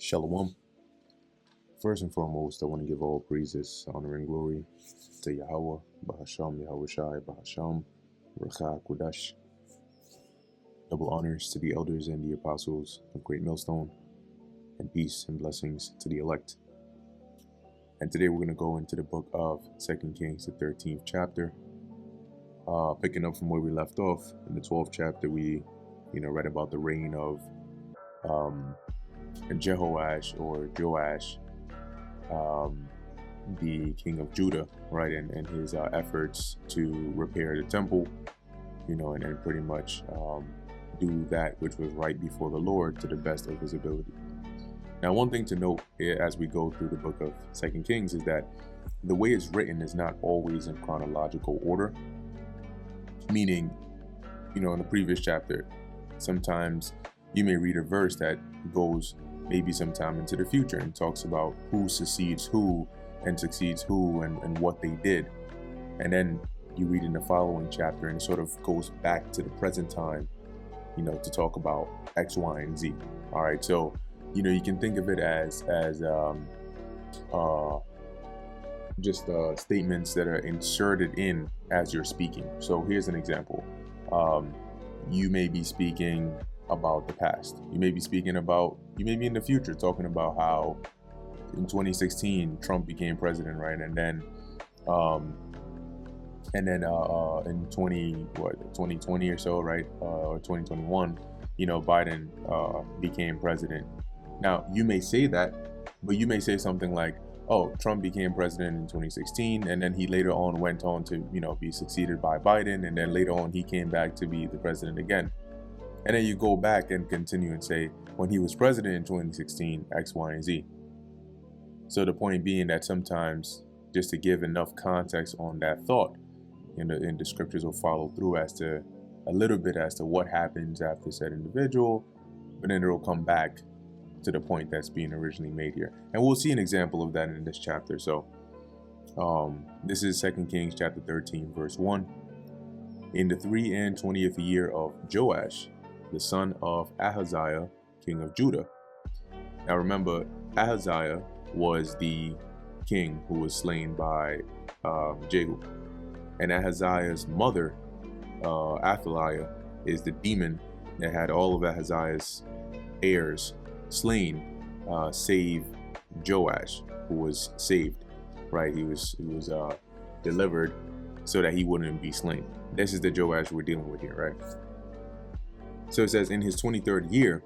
Shalom. First and foremost, I want to give all praises, honor, and glory to Yahweh, Bahasham, Yahweh Shai, Bahasham, Recha Kodash. Double honors to the elders and the apostles of Great Millstone, and peace and blessings to the elect. And today we're going to go into the book of 2 Kings, the 13th chapter. Picking up from where we left off, in the 12th chapter, we read about the reign of Jehoash or Joash, the king of Judah, right, and his efforts to repair the temple, and pretty much do that which was right before the Lord to the best of his ability. Now, one thing to note as we go through the book of 2 Kings is that the way it's written is not always in chronological order, meaning, in the previous chapter, sometimes you may read a verse that goes maybe sometime into the future and talks about who succeeds who and succeeds who and what they did. And then you read in the following chapter and it sort of goes back to the present time, to talk about X, Y, and Z. All right. So, you can think of it as just statements that are inserted in as you're speaking. So here's an example. You may be speaking about the past. You may be in the future talking about how in 2016 Trump became president, right? And then in 2020 or so, right, or 2021, Biden became president. Now, you may say that, but you may say something like, oh, Trump became president in 2016, and then he later on went on to, be succeeded by Biden, and then later on he came back to be the president again. And then you go back and continue and say, when he was president in 2016, X, Y, and Z. So the point being that sometimes, just to give enough context on that thought, in the scriptures will follow through as to a little bit as to what happens after said individual, but then it'll come back to the point that's being originally made here. And we'll see an example of that in this chapter. So this is 2 Kings chapter 13, verse 1. In the 23rd year of Joash, the son of Ahaziah, king of Judah. Now remember, Ahaziah was the king who was slain by Jehu. And Ahaziah's mother, Athaliah, is the demon that had all of Ahaziah's heirs slain, save Joash, who was saved, right? He was delivered so that he wouldn't be slain. This is the Joash we're dealing with here, right? So it says, in his 23rd year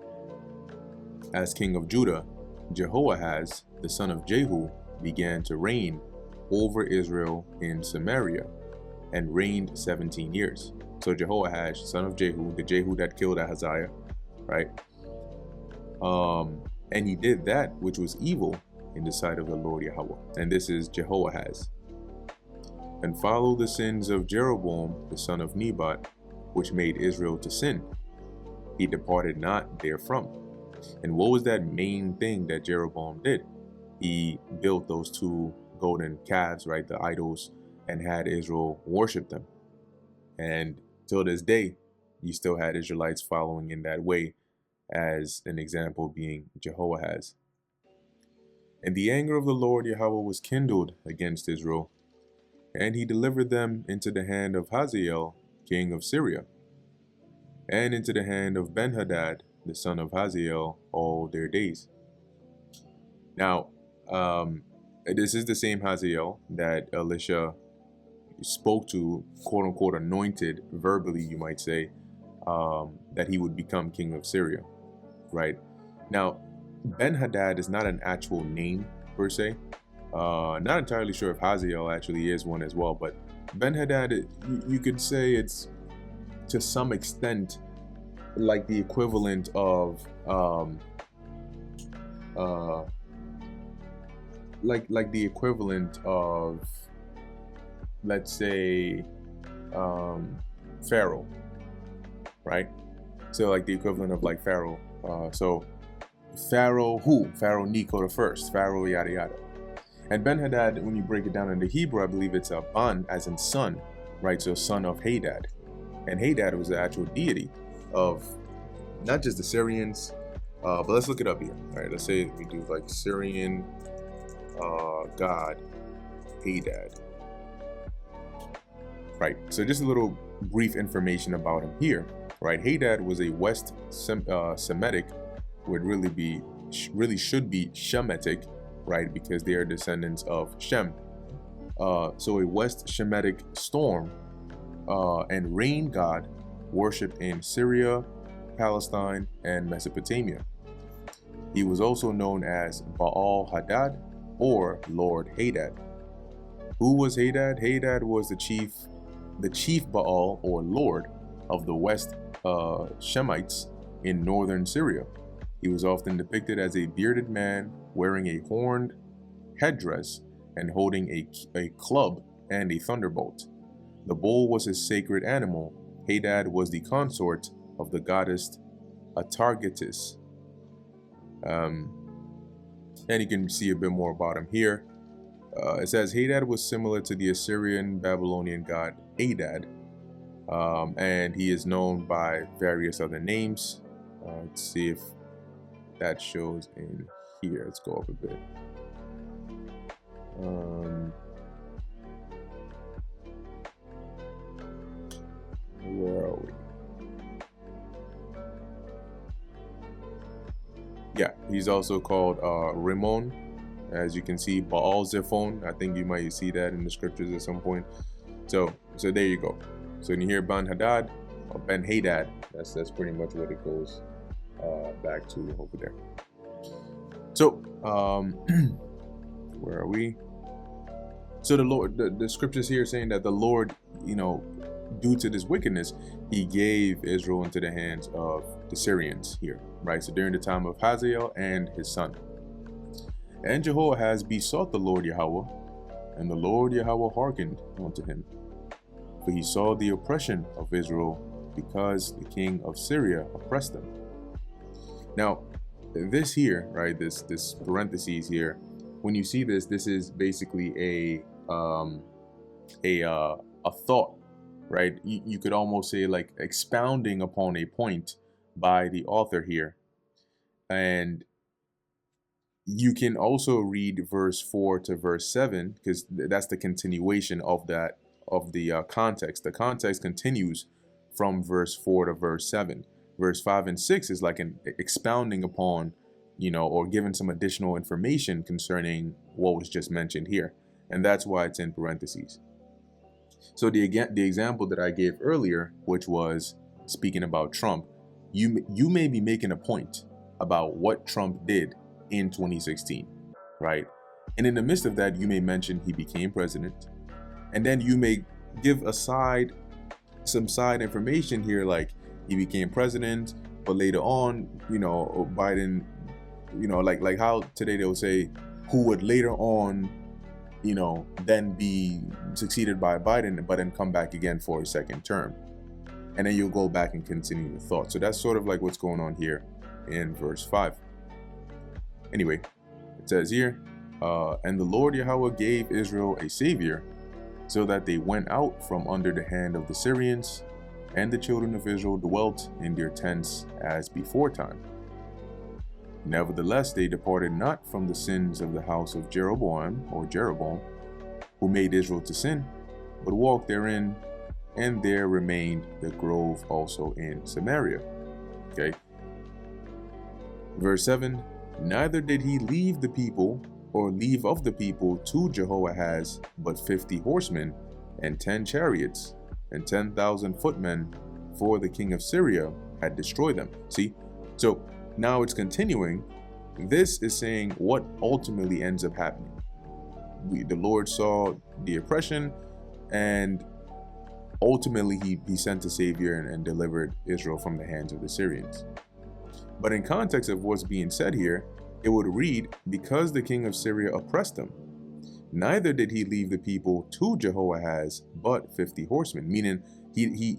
as king of Judah, Jehoahaz, the son of Jehu, began to reign over Israel in Samaria and reigned 17 years. So Jehoahaz, son of Jehu, the Jehu that killed Ahaziah, right? And he did that which was evil in the sight of the Lord Yahweh. And this is Jehoahaz. And followed the sins of Jeroboam, the son of Nebat, which made Israel to sin. He departed not therefrom. And what was that main thing that Jeroboam did? He built those two golden calves, right, the idols, and had Israel worship them. And till this day, you still had Israelites following in that way, as an example being Jehoahaz. And the anger of the Lord Yahweh was kindled against Israel, and he delivered them into the hand of Hazael, king of Syria, and into the hand of Ben-Hadad, the son of Hazael, all their days. Now, this is the same Hazael that Elisha spoke to, quote unquote, anointed verbally, you might say, that he would become king of Syria, right? Now, Ben-Hadad is not an actual name per se. Not entirely sure if Hazael actually is one as well, but Ben-Hadad, you could say it's to some extent like the equivalent of like the equivalent of, let's say, Pharaoh, right? So like the equivalent of like Pharaoh. So Pharaoh who? Pharaoh Necho the first, Pharaoh yada yada. And Ben-Hadad, when you break it down into Hebrew, I believe it's a ban as in son, right? So son of Hadad. And Hadad was the actual deity of not just the Syrians, But let's look it up here. All right, let's say we do like Syrian god Hadad. Right, so just a little brief information about him here. Right, Hadad was a West Semitic, would really should be Shemitic, right, because they are descendants of Shem. So a West Shemitic storm and rain god worshipped in Syria, Palestine, and Mesopotamia. He was also known as Baal Hadad or Lord Hadad. Who was Hadad? Hadad was the chief Baal or Lord of the West Shemites in northern Syria. He was often depicted as a bearded man wearing a horned headdress and holding a club and a thunderbolt. The bull was his sacred animal. Hadad was the consort of the goddess Atargatis. And you can see a bit more about him here. It says Hadad was similar to the Assyrian Babylonian god Adad, and he is known by various other names. Let's see if that shows in here. Let's go up a bit. Where are we? Yeah, he's also called Rimmon. As you can see, Baal Zephon. I think you might see that in the scriptures at some point. So there you go. So when you hear Ben Hadad or Ben Hadad, that's pretty much what it goes back to over there. So where are we? So the Lord, the scriptures here saying that the Lord, due to this wickedness, he gave Israel into the hands of the Syrians here, right? So during the time of Hazael and his son. And Jehoahaz besought the Lord Yahweh, and the Lord Yahweh hearkened unto him. For he saw the oppression of Israel, because the king of Syria oppressed them. Now, this here, right, this parentheses here, when you see this is basically a thought, right? You could almost say like expounding upon a point by the author here. And you can also read verse 4 to verse 7, because that's the continuation of the context. The context continues from verse 4 to verse 7. Verse 5 and 6 is like an expounding upon, or giving some additional information concerning what was just mentioned here. And that's why it's in parentheses. So the example that I gave earlier, which was speaking about Trump, you may be making a point about what Trump did in 2016, right? And in the midst of that, you may mention he became president, and then you may give some side information here, like he became president, but later on, Biden, like how today they'll say who would later on, then be succeeded by Biden, but then come back again for a second term. And then you'll go back and continue the thought. So that's sort of like what's going on here in verse 5. Anyway, it says here, and the Lord Yahweh gave Israel a savior, so that they went out from under the hand of the Syrians, and the children of Israel dwelt in their tents as before time. Nevertheless, they departed not from the sins of the house of Jeroboam, who made Israel to sin, but walked therein, and there remained the grove also in Samaria. Okay. Verse 7, neither did he leave the people, or leave of the people to Jehoahaz, but 50 horsemen, and 10 chariots, and 10,000 footmen, for the king of Syria had destroyed them. See, so now it's continuing. This is saying what ultimately ends up happening. The Lord saw the oppression, and ultimately he sent a savior and delivered Israel from the hands of the Syrians. But in context of what's being said here, it would read, because the king of Syria oppressed them, neither did he leave the people to Jehoahaz, but 50 horsemen, meaning he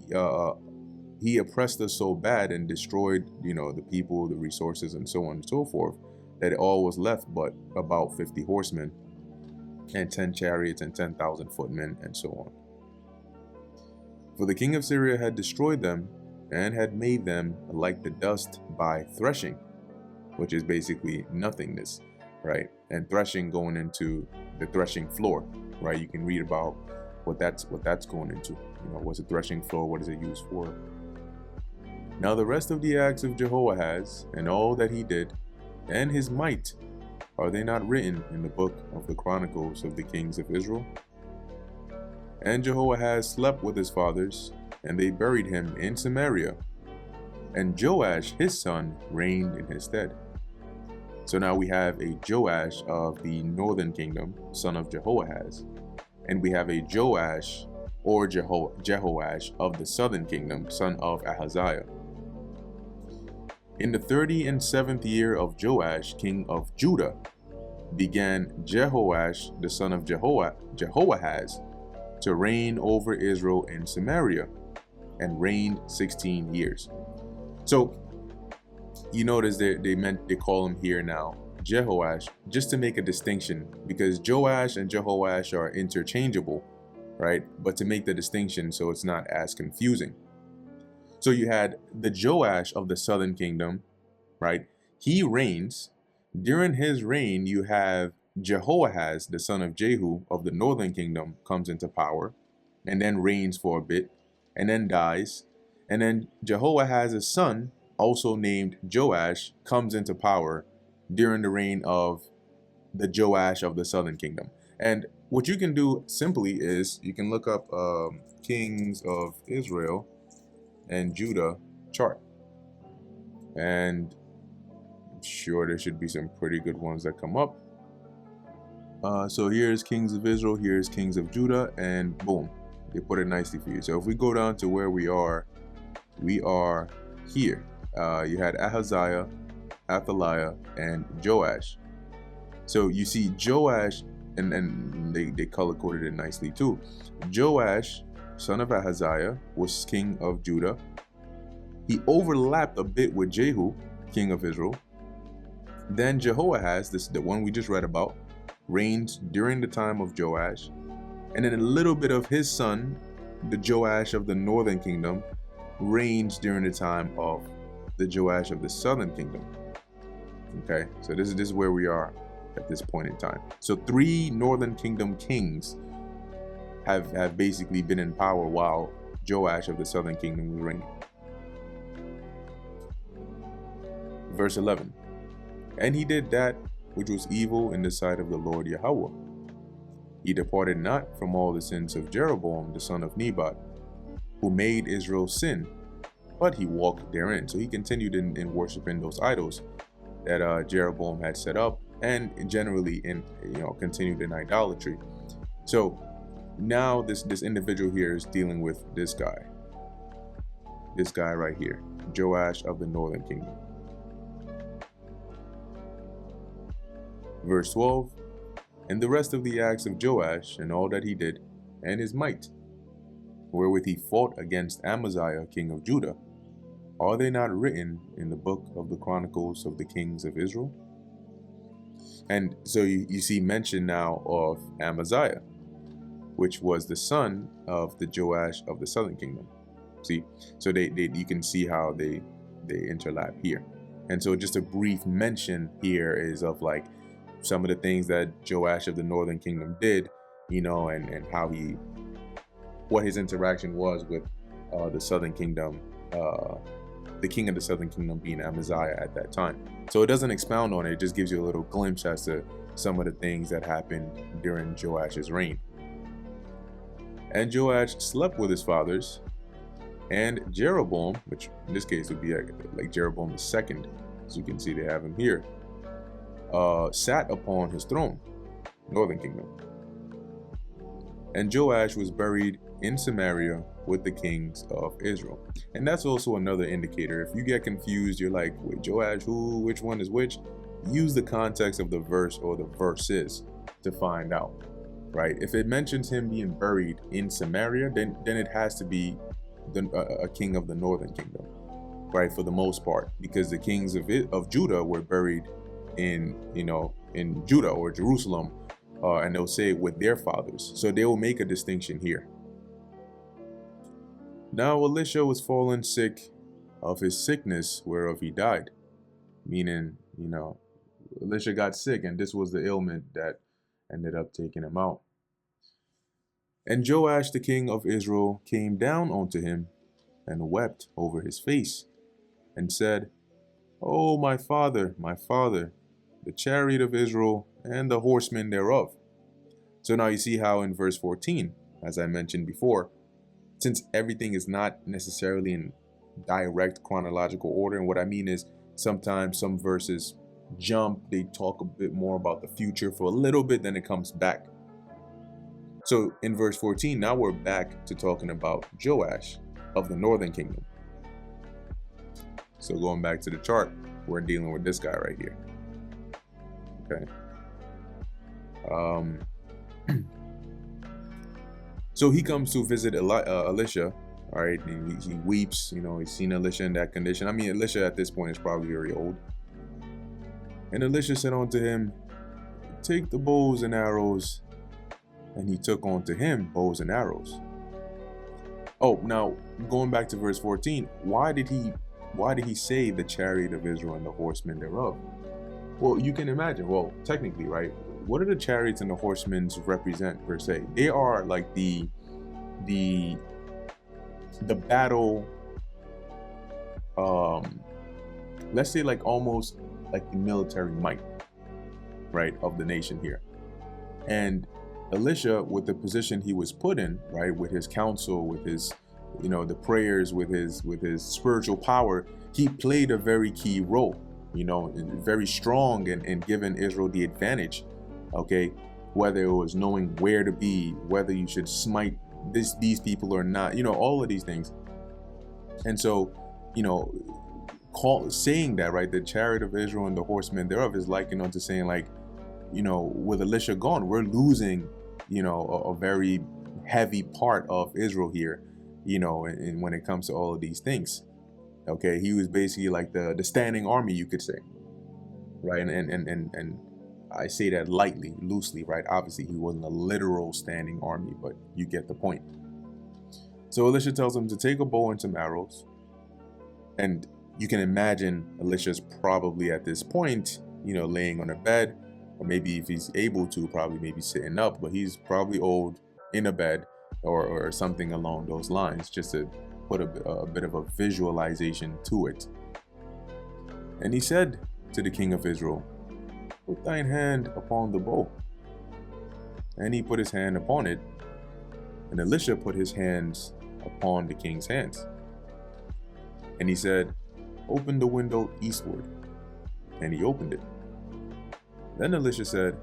oppressed us so bad and destroyed, the people, the resources, and so on and so forth, that it all was left but about 50 horsemen, and 10 chariots, and 10,000 footmen, and so on. For the king of Syria had destroyed them, and had made them like the dust by threshing. which is basically nothingness, right? And threshing going into the threshing floor, right? You can read about what that's going into. You know, what's a threshing floor? What is it used for? Now the rest of the acts of Jehoahaz and all that he did, and his might, are they not written in the book of the Chronicles of the kings of Israel? And Jehoahaz slept with his fathers, and they buried him in Samaria. And Joash his son reigned in his stead. So now we have a Joash of the northern kingdom, son of Jehoahaz, and we have a Joash or Jehoash of the southern kingdom, son of Ahaziah. In the 37th year of Joash, king of Judah, began Jehoash, the son of Jehoahaz, to reign over Israel in Samaria, and reigned 16 years. So you notice they call him here now Jehoash, just to make a distinction, because Joash and Jehoash are interchangeable, right? But to make the distinction so it's not as confusing. So you had the Joash of the southern kingdom, right? He reigns. During his reign, you have Jehoahaz, the son of Jehu of the northern kingdom, comes into power and then reigns for a bit and then dies. And then Jehoahaz's son, also named Joash, comes into power during the reign of the Joash of the southern kingdom. And what you can do simply is you can look up kings of Israel and Judah chart, and I'm sure there should be some pretty good ones that come up. So here's kings of Israel, here's kings of Judah, and boom, they put it nicely for you. So if we go down to where we are here. You had Ahaziah, Athaliah, and Joash. So you see Joash, and they color coded it nicely too. Joash, son of Ahaziah, was king of Judah. He overlapped a bit with Jehu, king of Israel. Then Jehoahaz, the one we just read about, reigns during the time of Joash. And then a little bit of his son, the Joash of the northern kingdom, reigns during the time of the Joash of the southern kingdom. Okay, so this is where we are at this point in time. So 3 northern kingdom kings have basically been in power while Joash of the southern kingdom was reigning. Verse 11. And he did that which was evil in the sight of the Lord Yahweh. He departed not from all the sins of Jeroboam the son of Nebat, who made Israel sin, but he walked therein. So he continued in worshiping those idols that Jeroboam had set up, and generally continued in idolatry. So now this individual here is dealing with this guy right here, Joash of the northern kingdom. Verse 12. And the rest of the acts of Joash and all that he did, and his might, wherewith he fought against Amaziah king of Judah, are they not written in the book of the Chronicles of the kings of Israel? And so you see mention now of Amaziah, which was the son of the Joash of the southern kingdom. See, so you can see how they interlap here. And so just a brief mention here is of like some of the things that Joash of the northern kingdom did, and how what his interaction was with the southern kingdom, the king of the southern kingdom being Amaziah at that time. So it doesn't expound on it, it just gives you a little glimpse as to some of the things that happened during Joash's reign. And Joash slept with his fathers, and Jeroboam, which in this case would be like Jeroboam II, as you can see they have him here, sat upon his throne, northern kingdom. And Joash was buried in Samaria with the kings of Israel. And that's also another indicator. If you get confused, you're like, wait, Joash, who, which one is which? Use the context of the verse or the verses to find out, right? If it mentions him being buried in Samaria, then it has to be a king of the northern kingdom, right? For the most part, because the kings of Judah were buried in Judah or Jerusalem, and they'll say with their fathers. So they will make a distinction here. Now Elisha was fallen sick of his sickness whereof he died, meaning You know, Elisha got sick, and this was the ailment that ended up taking him out. And Joash, the king of Israel, came down unto him and wept over his face and said, O my father, the chariot of Israel and the horsemen thereof. So now you see how in verse 14, as I mentioned before, since everything is not necessarily in direct chronological order, and what I mean is sometimes some verses jump, they talk a bit more about the future for a little bit, then it comes back. So in verse 14, now we're back to talking about Joash of the northern kingdom. So going back to the chart, we're dealing with this guy right here. Okay. So he comes to visit Elisha. All right, and he weeps. You know, he's seen Elisha in that condition. I mean, Elisha at this point is probably very old. And Elisha said unto him, take the bows and arrows. And he took unto him bows and arrows. Oh, now going back to verse 14, why did he say the chariot of Israel and the horsemen thereof? Well, you can imagine. Well, technically, right? What do the chariots and the horsemen represent per se? They are like the battle. Let's say like almost like the military might, right, of the nation here. And Elisha, with the position he was put in, right, with his counsel, with his, you know, the prayers, with his spiritual power, he played a very key role, you know, very strong in giving Israel the advantage. Okay, whether it was knowing where to be, whether you should smite these people or not, you know, all of these things. And so, you know, saying that, right, the chariot of Israel and the horsemen thereof is likened unto saying, like, you know, with Elisha gone, we're losing, you know, a very heavy part of Israel here, you know, and when it comes to all of these things. Okay, he was basically like the standing army, you could say, right? And I say that lightly, loosely, right? Obviously, he wasn't a literal standing army, but you get the point. So Elisha tells him to take a bow and some arrows. And you can imagine Elisha's probably at this point, you know, laying on a bed, or maybe if he's able to, probably maybe sitting up, but he's probably old in a bed or something along those lines, just to put a bit of a visualization to it. And he said to the king of Israel, put thine hand upon the bow. And he put his hand upon it, and Elisha put his hands upon the king's hands. And he said, open the window eastward. And he opened it. Then Elisha said,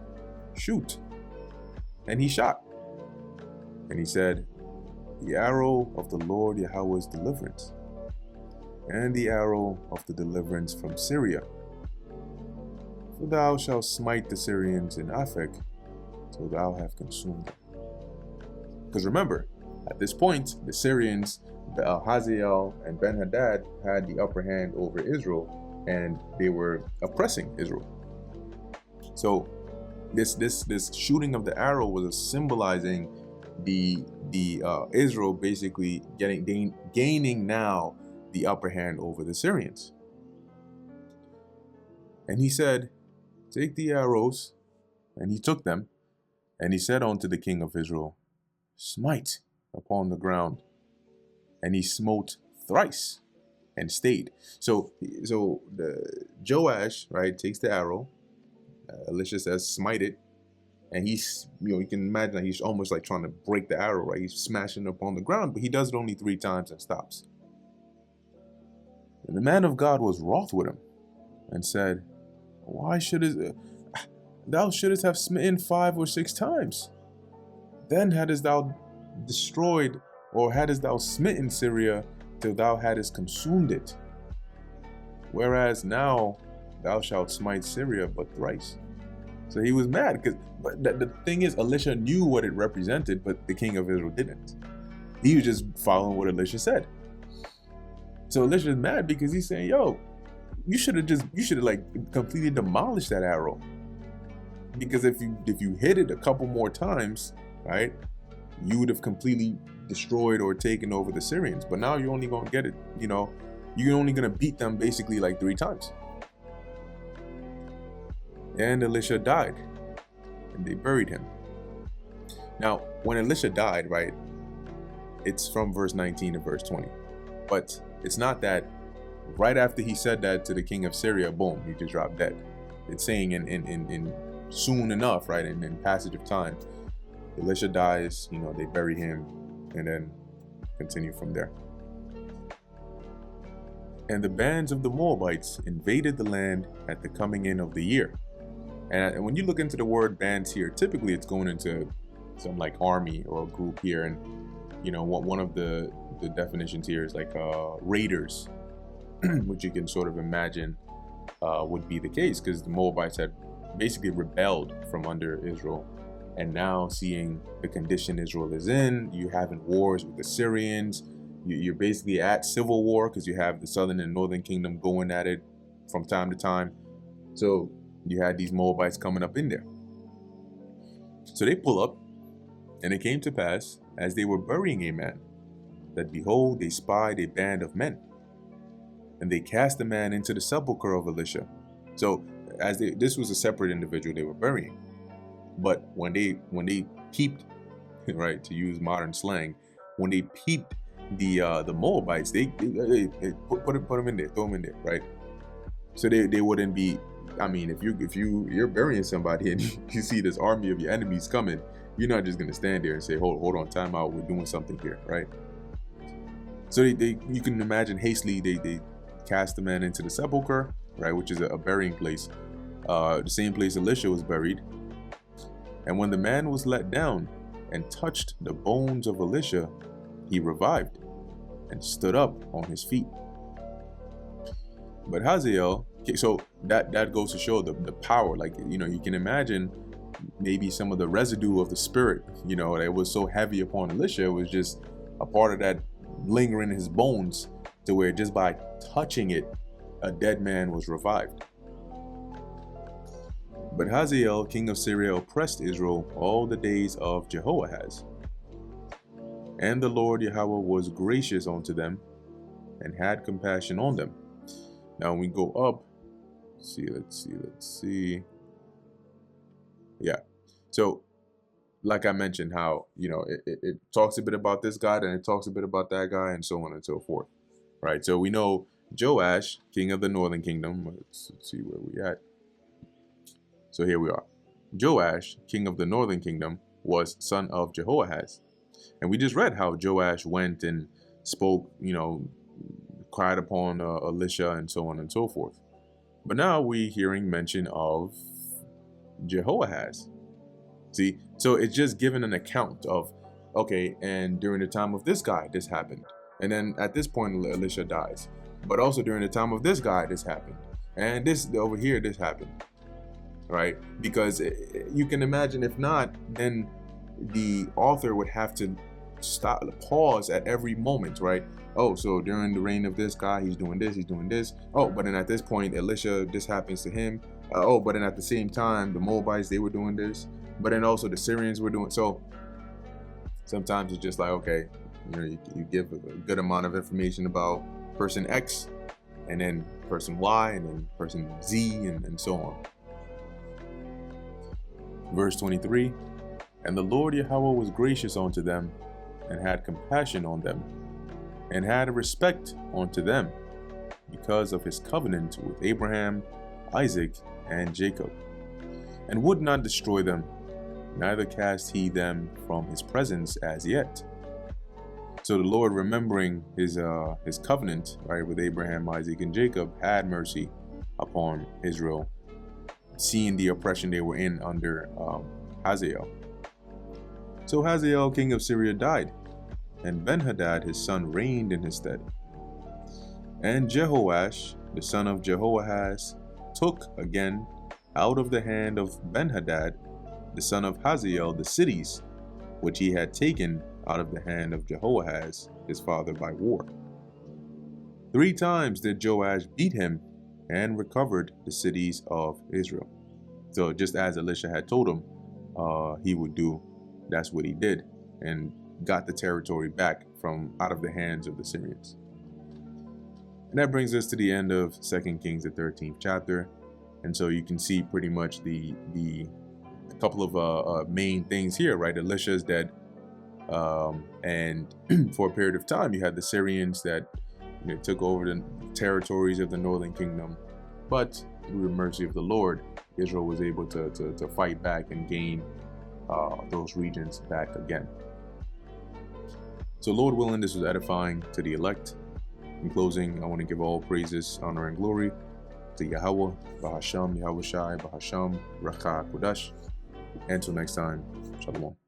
shoot. And he shot. And he said, the arrow of the Lord Yahweh's deliverance, and the arrow of the deliverance from Syria. For thou shalt smite the Syrians in Aphek, till thou have consumed them. Because remember, at this point, the Syrians, Hazael and Ben-Hadad, had the upper hand over Israel, and they were oppressing Israel. So this shooting of the arrow was symbolizing the Israel basically gaining now the upper hand over the Syrians. And he said, take the arrows, and he took them, and he said unto the king of Israel, smite upon the ground. And he smote thrice and stayed. So the Joash, right, takes the arrow. Elisha says, smite it. And he's, you know, you can imagine that he's almost like trying to break the arrow, right? He's smashing it upon the ground, but he does it only 3 times and stops. And the man of God was wroth with him and said, why thou shouldest have smitten 5 or 6 times? Then hadst thou destroyed, or hadst thou smitten Syria till thou hadst consumed it. Whereas now thou shalt smite Syria but thrice. So he was mad, but the thing is, Elisha knew what it represented, but the king of Israel didn't. He was just following what Elisha said. So Elisha is mad because he's saying, yo, you should have like completely demolished that arrow. Because if you hit it a couple more times, right, you would have completely destroyed or taken over the Syrians. But now you're only going to get it, you know, you're only going to beat them basically like 3 times. And Elisha died, and they buried him. Now, when Elisha died, right, it's from verse 19 to verse 20. But it's not that right after he said that to the king of Syria, boom, he just dropped dead. It's saying in soon enough, right, in passage of time, Elisha dies, they bury him, and then continue from there. And the bands of the Moabites invaded the land at the coming in of the year. And when you look into the word bands here, typically it's going into some like army or a group here. And, one of the definitions here is like raiders, which you can sort of imagine would be the case, because the Moabites had basically rebelled from under Israel. And now seeing the condition Israel is in, you having wars with the Syrians, you're basically at civil war because you have the southern and northern kingdom going at it from time to time. So you had these Moabites coming up in there. So they pull up, and it came to pass, as they were burying a man, that behold, they spied a band of men. And they cast the man into the sepulchre of Elisha. So this was a separate individual they were burying. But when they peeped, right, to use modern slang, when they peeped the Moabites, they put them in there, throw them in there, right? So they wouldn't be. I mean, if you're burying somebody and you see this army of your enemies coming, you're not just gonna stand there and say, hold on, time out, we're doing something here, right? So you can imagine hastily they cast the man into the sepulcher, right, which is a burying place, the same place Elisha was buried. And when the man was let down and touched the bones of Elisha, he revived and stood up on his feet. But Hazael, so that goes to show the power. Like, you can imagine maybe some of the residue of the spirit, that was so heavy upon Elisha was just a part of that lingering in his bones, to where just by touching it, a dead man was revived. But Hazael, king of Syria, oppressed Israel all the days of Jehoahaz. And the Lord Yahweh was gracious unto them, and had compassion on them. Now when we go up, let's see. Yeah. So, like I mentioned, how, it talks a bit about this guy, and it talks a bit about that guy, and so on and so forth. Right. So we know Joash, king of the northern kingdom. Let's see where we at. So here we are. Joash, king of the northern kingdom, was son of Jehoahaz. And we just read how Joash went and spoke, cried upon Elisha and so on and so forth. But now we're hearing mention of Jehoahaz. See, so it's just given an account of, okay, and during the time of this guy, this happened. And then at this point, Elisha dies. But also during the time of this guy, this happened. And this over here, this happened. Right? Because you can imagine, if not, then the author would have to pause at every moment, right? Oh, so during the reign of this guy, he's doing this. Oh, but then at this point, Elisha, this happens to him. But then at the same time, the Moabites, they were doing this. But then also the Syrians were doing. So sometimes it's just like, okay, you give a good amount of information about person X, and then person Y, and then person Z, and so on. Verse 23, and the Lord Yahweh was gracious unto them, and had compassion on them, and had respect unto them, because of his covenant with Abraham, Isaac, and Jacob, and would not destroy them, neither cast he them from his presence as yet. So the Lord, remembering his covenant, right, with Abraham, Isaac, and Jacob, had mercy upon Israel, seeing the oppression they were in under Hazael. So Hazael, king of Syria, died, and Ben-Hadad his son reigned in his stead. And Jehoash, the son of Jehoahaz, took again out of the hand of Ben-Hadad, the son of Hazael, the cities which he had taken out of the hand of Jehoahaz his father by war. 3 times did Joash beat him, and recovered the cities of Israel. So just as Elisha had told him he would do, that's what he did, and got the territory back from out of the hands of the Syrians. And that brings us to the end of 2 Kings, the 13th chapter. And so you can see pretty much the couple of main things here, right? Elisha is dead, and for a period of time, you had the Syrians that took over the territories of the northern kingdom, but through the mercy of the Lord, Israel was able to fight back and gain those regions back again. So Lord willing, this was edifying to the elect. In closing, I want to give all praises, honor, and glory to Yahweh, Bahasham, Yahweh Shai, Bahasham, Raka Kodash. Until next time, Shalom.